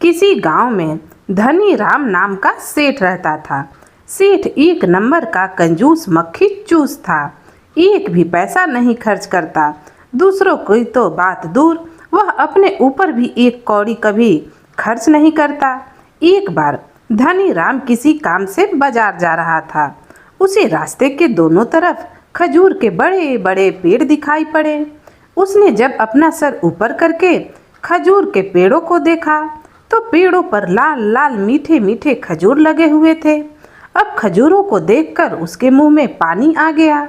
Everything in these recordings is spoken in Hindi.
किसी गांव में धनी राम नाम का सेठ रहता था। सेठ एक नंबर का कंजूस मक्खी चूस था। एक भी पैसा नहीं खर्च करता। दूसरों की तो बात दूर, वह अपने ऊपर भी एक कौड़ी कभी खर्च नहीं करता। एक बार धनी राम किसी काम से बाजार जा रहा था। उसे रास्ते के दोनों तरफ खजूर के बड़े बड़े पेड़ दिखाई पड़े। उसने जब अपना सर ऊपर करके खजूर के पेड़ों को देखा तो पेड़ों पर लाल लाल मीठे मीठे खजूर लगे हुए थे। अब खजूरों को देखकर उसके मुंह में पानी आ गया।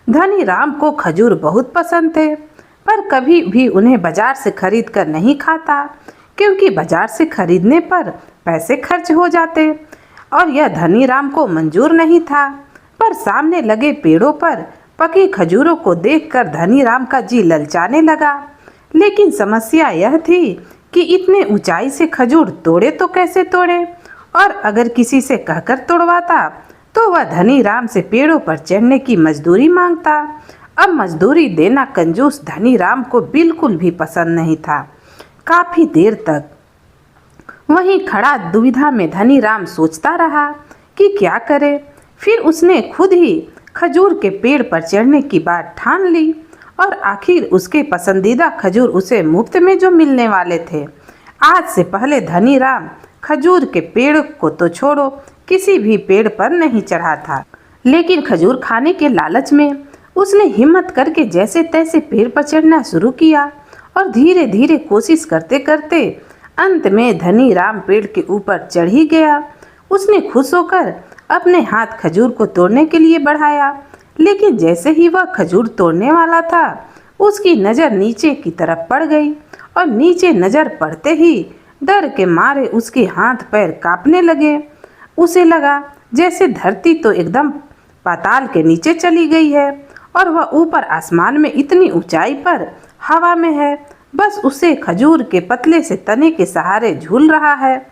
धनी राम को खजूर बहुत पसंद थे, पर कभी भी उन्हें बाजार से खरीद कर नहीं खाता, क्योंकि बाजार से खरीदने पर पैसे खर्च हो जाते और यह धनी राम को मंजूर नहीं था। पर सामने लगे पेड़ों पर पकी खजूरों को देखकर धनी राम का जी ललचाने लगा। लेकिन समस्या यह थी कि इतने ऊंचाई से खजूर तोड़े तो कैसे तोड़े, और अगर किसी से कहकर तोड़वाता तो वह धनी राम से पेड़ों पर चढ़ने की मजदूरी मांगता। अब मजदूरी देना कंजूस धनी राम को बिल्कुल भी पसंद नहीं था। काफी देर तक वहीं खड़ा दुविधा में धनी राम सोचता रहा कि क्या करे। फिर उसने खुद ही खजूर के पेड़ पर चढ़ने की बात ठान ली और आखिर उसके पसंदीदा खजूर उसे मुफ्त में जो मिलने वाले थे। आज से पहले धनी राम खजूर के पेड़ को तो छोड़ो, किसी भी पेड़ पर नहीं चढ़ा था। लेकिन खजूर खाने के लालच में उसने हिम्मत करके जैसे तैसे पेड़ पर चढ़ना शुरू किया और धीरे धीरे कोशिश करते करते अंत में धनी राम पेड़ के ऊपर चढ़ ही गया। उसने खुश होकर अपने हाथ खजूर को तोड़ने के लिए बढ़ाया, लेकिन जैसे ही वह खजूर तोड़ने वाला था उसकी नज़र नीचे की तरफ पड़ गई और नीचे नज़र पड़ते ही डर के मारे उसके हाथ पैर कांपने लगे। उसे लगा जैसे धरती तो एकदम पाताल के नीचे चली गई है और वह ऊपर आसमान में इतनी ऊंचाई पर हवा में है। बस उसे खजूर के पतले से तने के सहारे झूल रहा है।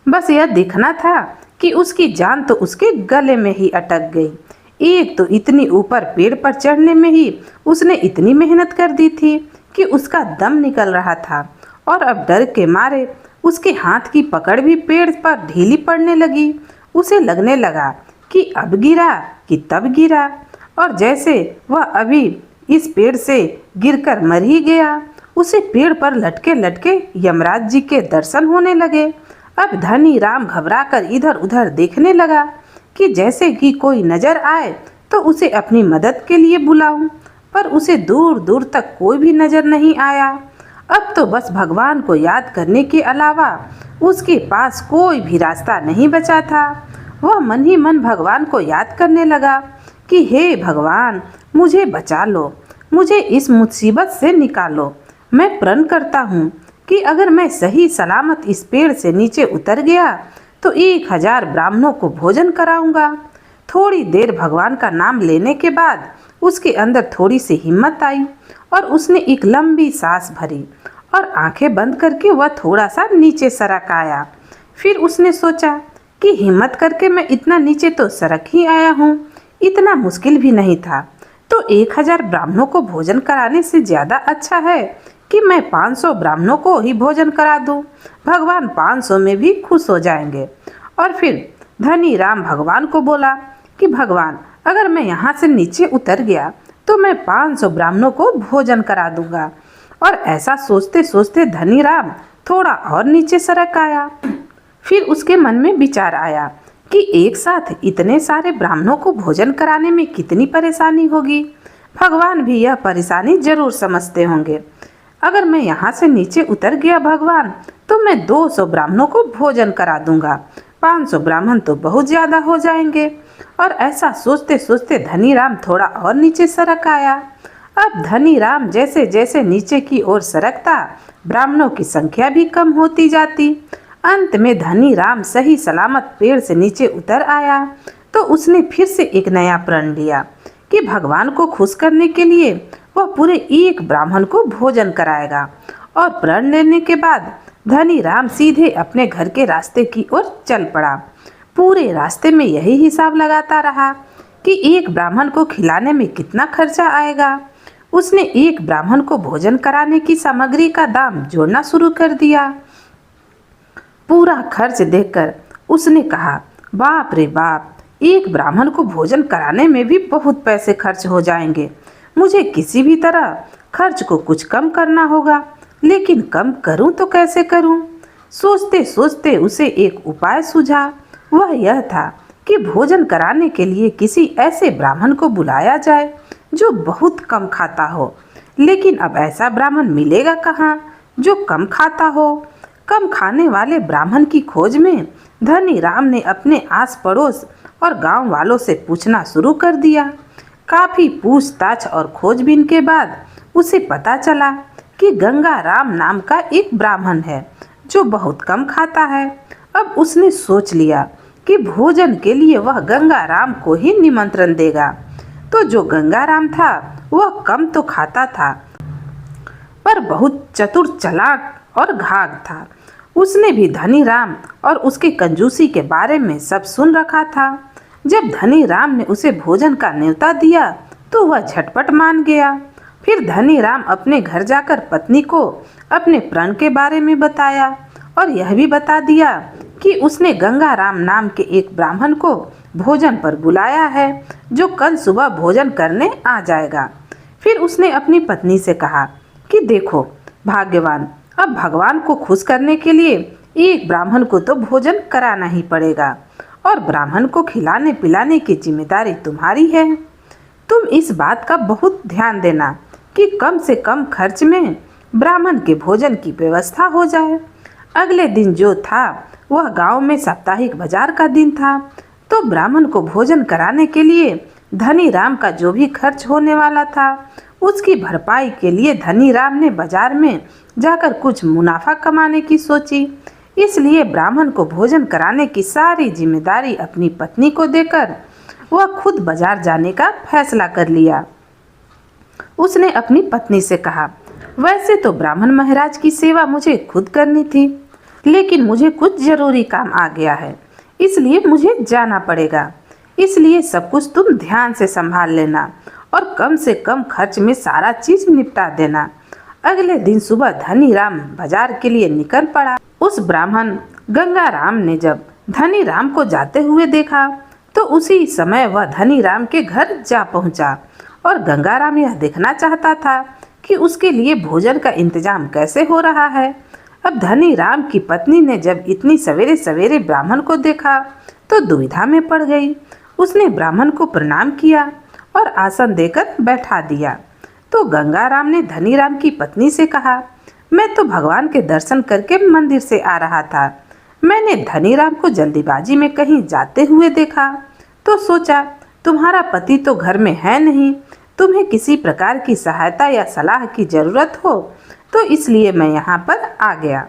बस यह दिखना था कि उसकी जान तो उसके गले में ही अटक गई। एक तो इतनी ऊपर पेड़ पर चढ़ने में ही उसने इतनी मेहनत कर दी थी कि उसका दम निकल रहा था, और अब डर के मारे उसके हाथ की पकड़ भी पेड़ पर ढीली पड़ने लगी। उसे लगने लगा कि अब गिरा कि तब गिरा, और जैसे वह अभी इस पेड़ से गिरकर मर ही गया। उसे पेड़ पर लटके लटके यमराज जी के दर्शन होने लगे। अब धनी राम घबराकर इधर उधर देखने लगा कि जैसे कि कोई नजर आए तो उसे अपनी मदद के लिए बुलाऊं, पर उसे दूर दूर तक कोई भी नजर नहीं आया। अब तो बस भगवान को याद करने के अलावा उसके पास कोई भी रास्ता नहीं बचा था। वह मन ही मन भगवान को याद करने लगा कि हे भगवान, मुझे बचा लो, मुझे इस मुसीबत से निकालो। मैं प्रण करता हूँ कि अगर मैं सही सलामत इस पेड़ से नीचे उतर गया तो 1000 ब्राह्मणों को भोजन कराऊंगा। थोड़ी देर भगवान का नाम लेने के बाद उसके अंदर थोड़ी सी हिम्मत आई और उसने एक लंबी सांस भरी और आंखें बंद करके वह थोड़ा सा नीचे सरक आया। फिर उसने सोचा कि हिम्मत करके मैं इतना नीचे तो सरक ही आया हूँ, इतना मुश्किल भी नहीं था, तो 1000 ब्राह्मणों को भोजन कराने से ज़्यादा अच्छा है कि मैं 500 ब्राह्मणों को ही भोजन करा दूं। भगवान 500 में भी खुश हो जाएंगे। और फिर धनी राम भगवान को बोला कि भगवान, अगर मैं यहाँ से नीचे उतर गया तो मैं 500 ब्राह्मणों को भोजन करा दूंगा। और ऐसा सोचते सोचते धनी राम थोड़ा और नीचे सरक आया। फिर उसके मन में विचार आया कि एक साथ इतने सारे ब्राह्मणों को भोजन कराने में कितनी परेशानी होगी। भगवान भी यह परेशानी जरूर समझते होंगे। अगर मैं यहाँ से नीचे उतर गया भगवान, तो मैं 200 ब्राह्मणों को भोजन करा दूंगा, 500 ब्राह्मण तो बहुत ज़्यादा हो जाएंगे। और ऐसा सोचते सोचते धनी राम थोड़ा और नीचे सरक आया। अब धनी राम जैसे जैसे नीचे की ओर सरकता, ब्राह्मणों की संख्या भी कम होती जाती। अंत में धनी राम सही सलामत पेड़ से नीचे उतर आया तो उसने फिर से एक नया प्रण लिया कि भगवान को खुश करने के लिए वह पूरे 1 ब्राह्मण को भोजन कराएगा। और प्रण लेने के बाद धनी राम सीधे अपने घर के रास्ते की ओर चल पड़ा। पूरे रास्ते में यही हिसाब लगाता रहा कि 1 ब्राह्मण को खिलाने में कितना खर्चा आएगा। उसने 1 ब्राह्मण को भोजन कराने की सामग्री का दाम जोड़ना शुरू कर दिया। पूरा खर्च देखकर उसने कहा, बाप रे बाप, एक ब्राह्मण को भोजन कराने में भी बहुत पैसे खर्च हो जाएंगे। मुझे किसी भी तरह खर्च को कुछ कम करना होगा, लेकिन कम करूं तो कैसे करूं? सोचते सोचते उसे एक उपाय सूझा। वह यह था कि भोजन कराने के लिए किसी ऐसे ब्राह्मण को बुलाया जाए जो बहुत कम खाता हो। लेकिन अब ऐसा ब्राह्मण मिलेगा कहाँ जो कम खाता हो? कम खाने वाले ब्राह्मण की खोज में धनी राम ने अपने आस पड़ोस और गांव वालों से पूछना शुरू कर दिया। काफी पूछताछ और खोजबीन के बाद उसे पता चला कि गंगा राम नाम का एक ब्राह्मण है जो बहुत कम खाता है। अब उसने सोच लिया कि भोजन के लिए वह गंगा राम को ही निमंत्रण देगा। तो जो गंगा राम था वह कम तो खाता था, पर बहुत चतुर, चालाक और घाघ था। उसने भी धनी राम और उसके कंजूसी के बारे में सब सुन रखा था। जब धनी राम ने उसे भोजन का न्योता दिया तो वह झटपट मान गया। फिर धनी राम अपने घर जाकर पत्नी को अपने प्रण के बारे में बताया और यह भी बता दिया कि उसने गंगा राम नाम के एक ब्राह्मण को भोजन पर बुलाया है जो कल सुबह भोजन करने आ जाएगा। फिर उसने अपनी पत्नी से कहा कि देखो भाग्यवान, अब भगवान को खुश करने के लिए एक ब्राह्मण को तो भोजन कराना ही पड़ेगा और ब्राह्मण को खिलाने पिलाने की जिम्मेदारी तुम्हारी है। तुम इस बात का बहुत ध्यान देना कि कम से कम खर्च में ब्राह्मण के भोजन की व्यवस्था हो जाए। अगले दिन जो था वह गांव में साप्ताहिक बाजार का दिन था, तो ब्राह्मण को भोजन कराने के लिए धनी राम का जो भी खर्च होने वाला था उसकी भरपाई के लिए धनी राम ने बाजार में जाकर कुछ मुनाफा कमाने की सोची। इसलिए ब्राह्मण को भोजन कराने की सारी जिम्मेदारी अपनी पत्नी को देकर वह खुद बाजार जाने का फैसला कर लिया। उसने अपनी पत्नी से कहा, वैसे तो ब्राह्मण महाराज की सेवा मुझे खुद करनी थी, लेकिन मुझे कुछ जरूरी काम आ गया है, इसलिए मुझे जाना पड़ेगा। इसलिए सब कुछ तुम ध्यान से संभाल लेना और कम से कम खर्च में सारा चीज निपटा देना। अगले दिन सुबह धनी राम बाजार के लिए निकल पड़ा। उस ब्राह्मण गंगा राम ने जब धनी राम को जाते हुए देखा तो उसी समय वह धनी राम के घर जा पहुंचा और गंगा राम यह देखना चाहता था कि उसके लिए भोजन का इंतजाम कैसे हो रहा है। अब धनी राम की पत्नी ने जब इतनी सवेरे सवेरे ब्राह्मण को देखा तो दुविधा में पड़ गई। उसने ब्राह्मण को प्रणाम किया और आसन देकर बैठा दिया। तो गंगा राम ने धनी राम की पत्नी से कहा, मैं तो भगवान के दर्शन करके मंदिर से आ रहा था। मैंने धनी राम को जल्दीबाजी में कहीं जाते हुए देखा तो सोचा तुम्हारा पति तो घर में है नहीं, तुम्हें किसी प्रकार की सहायता या सलाह की जरूरत हो तो इसलिए मैं यहाँ पर आ गया।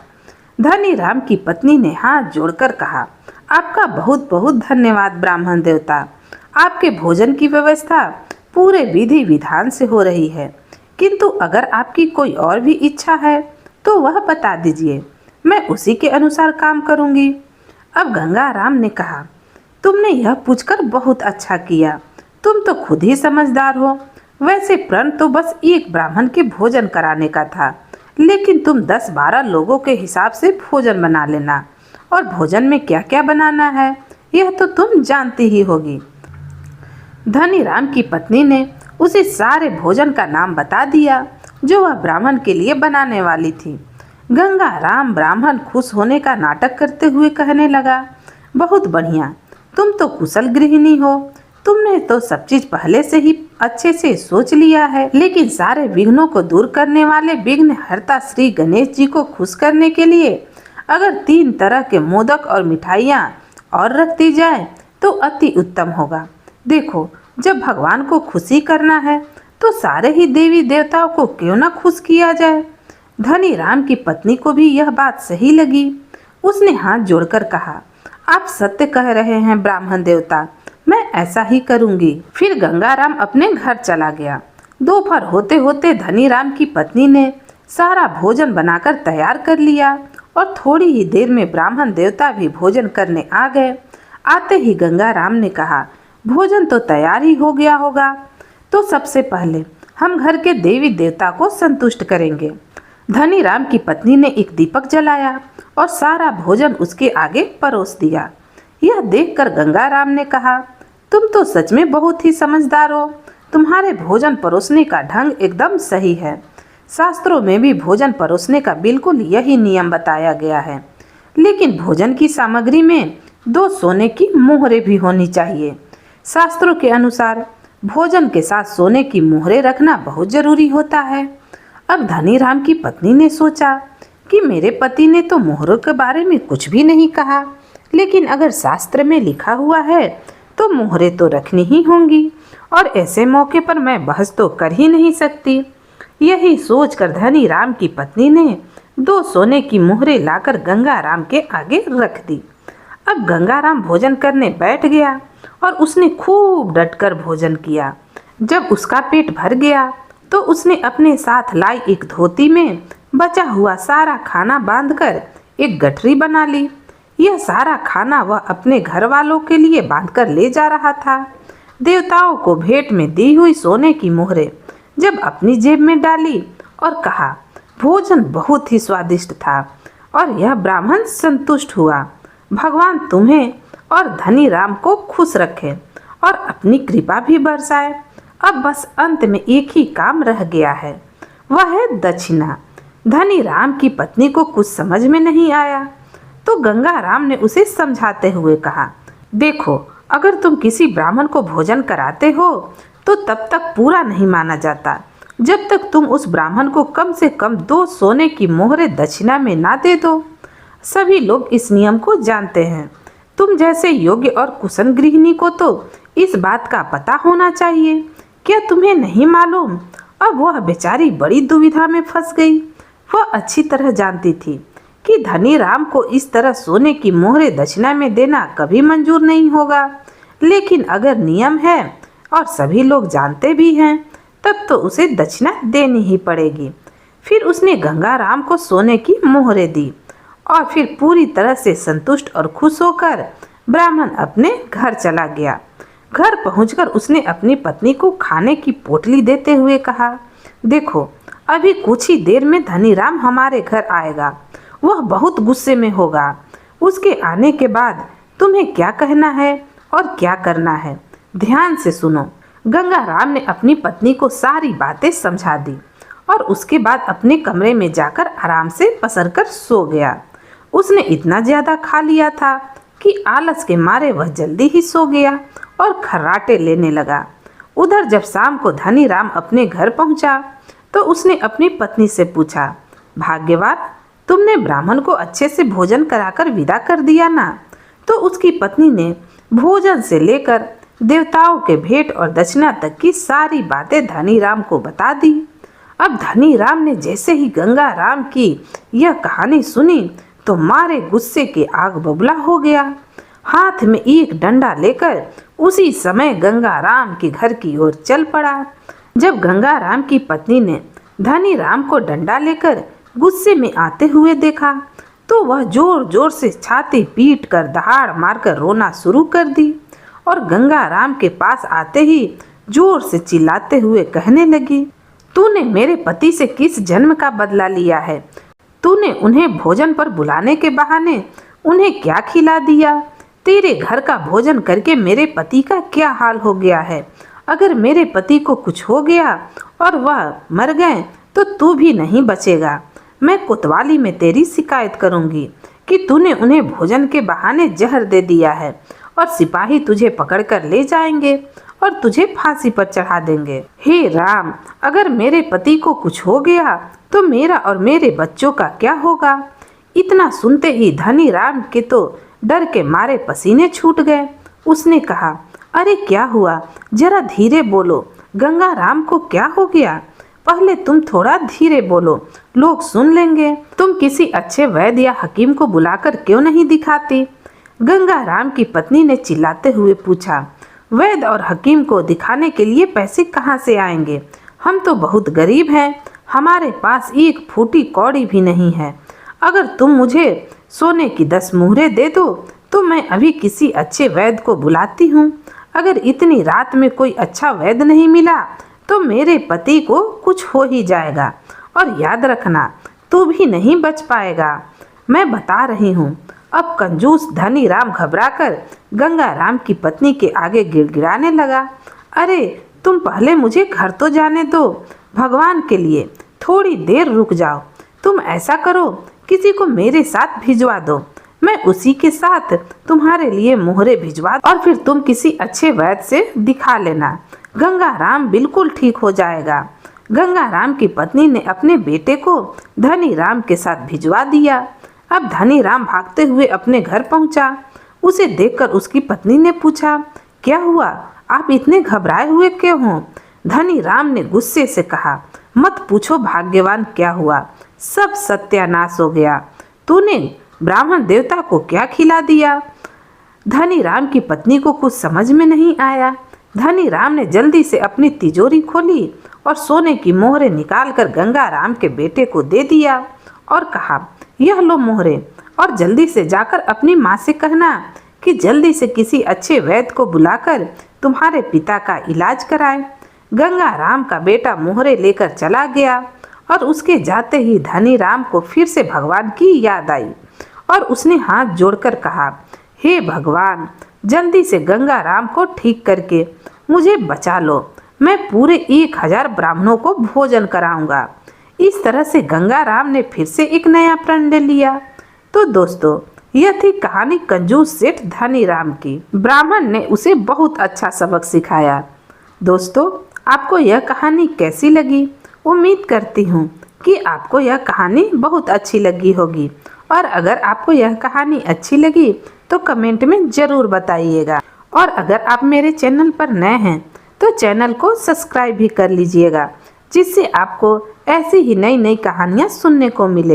धनी राम की पत्नी ने हाथ जोड़कर कहा, आपका बहुत बहुत धन्यवाद ब्राह्मण देवता। आपके भोजन की व्यवस्था पूरे विधि विधान से हो रही है, किंतु अगर आपकी कोई और भी इच्छा है तो वह बता दीजिए, मैं उसी के अनुसार काम करूंगी। अब गंगा राम ने कहा, तुमने यह पूछकर बहुत अच्छा किया, तुम तो खुद ही समझदार हो। वैसे प्रण तो बस एक ब्राह्मण के भोजन कराने का था, लेकिन तुम 10-12 लोगों के हिसाब से भोजन बना लेना, और भोजन में क्या क्या बनाना है यह तो तुम जानती ही होगी। धनी राम की पत्नी ने उसे सारे भोजन का नाम बता दिया जो वह ब्राह्मण के लिए बनाने वाली थी। गंगा राम ब्राह्मण खुश होने का नाटक करते हुए कहने लगा, बहुत बढ़िया, तुम तो कुशल गृहिणी हो, तुमने तो सब चीज पहले से ही अच्छे से सोच लिया है। लेकिन सारे विघ्नों को दूर करने वाले विघ्न हर्ता श्री गणेश जी को खुश करने के लिए अगर 3 तरह के मोदक और मिठाइयाँ और रख दी जाए तो अति उत्तम होगा। देखो, जब भगवान को खुशी करना है तो सारे ही देवी देवताओं को क्यों न खुश किया जाए। धनी राम की पत्नी को भी यह बात सही लगी। उसने हाथ जोड़कर कहा, आप सत्य कह रहे हैं ब्राह्मण देवता, मैं ऐसा ही करूंगी। फिर गंगा राम अपने घर चला गया। दोपहर होते होते धनी राम की पत्नी ने सारा भोजन बनाकर तैयार कर लिया और थोड़ी ही देर में ब्राह्मण देवता भी भोजन करने आ गए। आते ही गंगा राम ने कहा, भोजन तो तैयार ही हो गया होगा, तो सबसे पहले हम घर के देवी देवता को संतुष्ट करेंगे। धनी राम की पत्नी ने एक दीपक जलाया और सारा भोजन उसके आगे परोस दिया। यह देखकर गंगाराम ने कहा, तुम तो सच में बहुत ही समझदार हो। तुम्हारे भोजन परोसने का ढंग एकदम सही है। शास्त्रों में भी भोजन परोसने का बिल्कुल यही नियम बताया गया है। लेकिन भोजन की सामग्री में 2 सोने की मोहरें भी होनी चाहिए। शास्त्रों के अनुसार भोजन के साथ सोने की मोहरें रखना बहुत जरूरी होता है। अब धनी राम की पत्नी ने सोचा कि मेरे पति ने तो मोहरों के बारे में कुछ भी नहीं कहा, लेकिन अगर शास्त्र में लिखा हुआ है तो मोहरें तो रखनी ही होंगी और ऐसे मौके पर मैं बहस तो कर ही नहीं सकती। यही सोचकर धनी राम की पत्नी ने 2 सोने की मोहरें लाकर गंगाराम के आगे रख दी। अब गंगाराम भोजन करने बैठ गया और उसने खूब डटकर भोजन किया। जब उसका पेट भर गया तो उसने अपने साथ लाई एक धोती में बचा हुआ सारा खाना बांधकर एक गठरी बना ली। यह सारा खाना वह अपने घर वालों के लिए बांधकर ले जा रहा था। देवताओं को भेंट में दी हुई सोने की मोहरें जब अपनी जेब में डाली और कहा, भोजन बहुत ही स्वादिष्ट था और यह ब्राह्मण संतुष्ट हुआ। भगवान तुम्हें और धनी राम को खुश रखे और अपनी कृपा भी बरसाए। अब बस अंत में एक ही काम रह गया है, वह है दक्षिणा। धनी राम की पत्नी को कुछ समझ में नहीं आया तो गंगाराम ने उसे समझाते हुए कहा, देखो, अगर तुम किसी ब्राह्मण को भोजन कराते हो तो तब तक पूरा नहीं माना जाता जब तक तुम उस ब्राह्मण को कम से कम 2 सोने की मोहरें दक्षिणा में ना दे दो। सभी लोग इस नियम को जानते हैं। तुम जैसे योग्य और कुशल गृहिणी को तो इस बात का पता होना चाहिए। क्या तुम्हें नहीं मालूम? अब वह बेचारी बड़ी दुविधा में फंस गई। वह अच्छी तरह जानती थी कि धनी राम को इस तरह सोने की मोहरें दक्षिणा में देना कभी मंजूर नहीं होगा, लेकिन अगर नियम है और सभी लोग जानते भी हैं तब तो उसे दक्षिणा देनी ही पड़ेगी। फिर उसने गंगाराम को सोने की मोहरें दी और फिर पूरी तरह से संतुष्ट और खुश होकर ब्राह्मण अपने घर चला गया। घर पहुंचकर उसने अपनी पत्नी को खाने की पोटली देते हुए कहा, देखो, अभी कुछ ही देर में धनी राम हमारे घर आएगा। वह बहुत गुस्से में होगा। उसके आने के बाद तुम्हें क्या कहना है और क्या करना है, ध्यान से सुनो। गंगाराम ने अपनी पत्नी को सारी बातें समझा दी और उसके बाद अपने कमरे में जाकर आराम से पसरकर सो गया। उसने इतना ज्यादा खा लिया था कि आलस के मारे वह जल्दी ही सो गया और खर्राटे लेने लगा। उधर जब शाम को धनी राम अपने घर पहुंचा तो उसने अपनी पत्नी से पूछा, भाग्यवान, तुमने ब्राह्मण को अच्छे से भोजन कराकर विदा कर दिया ना? तो उसकी पत्नी ने भोजन से लेकर देवताओं के भेंट और दक्षिणा तक की सारी बातें धनी राम को बता दी। अब धनी राम ने जैसे ही गंगाराम की यह कहानी सुनी तो मारे गुस्से के आग बबूला हो गया। हाथ में एक डंडा लेकर उसी समय गंगाराम के घर की ओर चल पड़ा। जब गंगाराम की पत्नी ने धनी राम को डंडा लेकर गुस्से में आते हुए देखा तो वह जोर जोर से छाती पीट कर दहाड़ मारकर रोना शुरू कर दी और गंगाराम के पास आते ही जोर से चिल्लाते हुए कहने लगी, तूने मेरे पति से किस जन्म का बदला लिया है? तूने उन्हें भोजन पर बुलाने के बहाने उन्हें क्या खिला दिया? तेरे घर का भोजन करके मेरे पति का क्या हाल हो गया है? अगर मेरे पति को कुछ हो गया और वह मर गए तो तू भी नहीं बचेगा। मैं कोतवाली में तेरी शिकायत करूंगी कि तूने उन्हें भोजन के बहाने जहर दे दिया है और सिपाही तुझे पकड़कर ले जाएंगे और तुझे फांसी पर चढ़ा देंगे। हे राम, अगर मेरे पति को कुछ हो गया तो मेरा और मेरे बच्चों का क्या होगा? इतना सुनते ही धनी राम के तो डर के मारे पसीने छूट गए। उसने कहा, अरे क्या हुआ? जरा धीरे बोलो, गंगाराम को क्या हो गया? पहले तुम थोड़ा धीरे बोलो, लोग सुन लेंगे। तुम किसी अच्छे वैद्य या हकीम को बुलाकर क्यों नहीं दिखाती? गंगाराम की पत्नी ने चिल्लाते हुए पूछा, वैद्य और हकीम को दिखाने के लिए पैसे कहाँ से आएंगे? हम तो बहुत गरीब हैं, हमारे पास एक फूटी कौड़ी भी नहीं है। अगर तुम मुझे सोने की 10 मुहरें दे दो तो मैं अभी किसी अच्छे वैद्य को बुलाती हूँ। अगर इतनी रात में कोई अच्छा वैद्य नहीं मिला तो मेरे पति को कुछ हो ही जाएगा। और याद रखना, तू भी नहीं बच पाएगा, मैं बता रही हूँ। अब कंजूस धनी राम घबराकर गंगा राम की पत्नी के आगे गिड़गिड़ाने लगा। अरे तुम पहले मुझे घर तो जाने दो, भगवान के लिए थोड़ी देर रुक जाओ। तुम ऐसा करो, किसी को मेरे साथ भिजवा दो, मैं उसी के साथ तुम्हारे लिए मोहरे भिजवा और फिर तुम किसी अच्छे वैद्य से दिखा लेना। गंगा राम बिल्कुल ठीक हो जाएगा। गंगा राम की पत्नी ने अपने बेटे को धनी राम के साथ भिजवा दिया। अब धनी राम भागते हुए अपने घर पहुंचा। उसे देखकर उसकी पत्नी ने पूछा, क्या हुआ, आप इतने घबराए हुए क्यों हो? धनी राम ने गुस्से से कहा, मत पूछो भाग्यवान क्या हुआ, सब सत्यानाश हो गया। तूने ब्राह्मण देवता को क्या खिला दिया? धनी राम की पत्नी को कुछ समझ में नहीं आया। धनी राम ने जल्दी से अपनी तिजोरी खोली और सोने की मोहरे निकालकर गंगा राम के बेटे को दे दिया और कहा, यह लो मोहरे, और जल्दी से जाकर अपनी माँ से कहना कि जल्दी से किसी अच्छे वैद्य को बुलाकर तुम्हारे पिता का इलाज कराए। गंगा राम का बेटा मोहरे लेकर चला गया और उसके जाते ही धनी राम को फिर से भगवान की याद आई और उसने हाथ जोड़कर कहा, हे भगवान, जल्दी से गंगा राम को ठीक करके मुझे बचा लो, मैं पूरे 1000 ब्राह्मणों को भोजन कराऊंगा। इस तरह से गंगा राम ने फिर से एक नया प्रण ले लिया। तो दोस्तों, यह थी कहानी कंजूस सेठ धनी राम की। ब्राह्मण ने उसे बहुत अच्छा सबक सिखाया। दोस्तों, आपको यह कहानी कैसी लगी? उम्मीद करती हूँ कि आपको यह कहानी बहुत अच्छी लगी होगी, और अगर आपको यह कहानी अच्छी लगी तो कमेंट में ज़रूर बताइएगा। और अगर आप मेरे चैनल पर नए हैं तो चैनल को सब्सक्राइब भी कर लीजिएगा, जिससे आपको ऐसी ही नई नई कहानियाँ सुनने को मिले।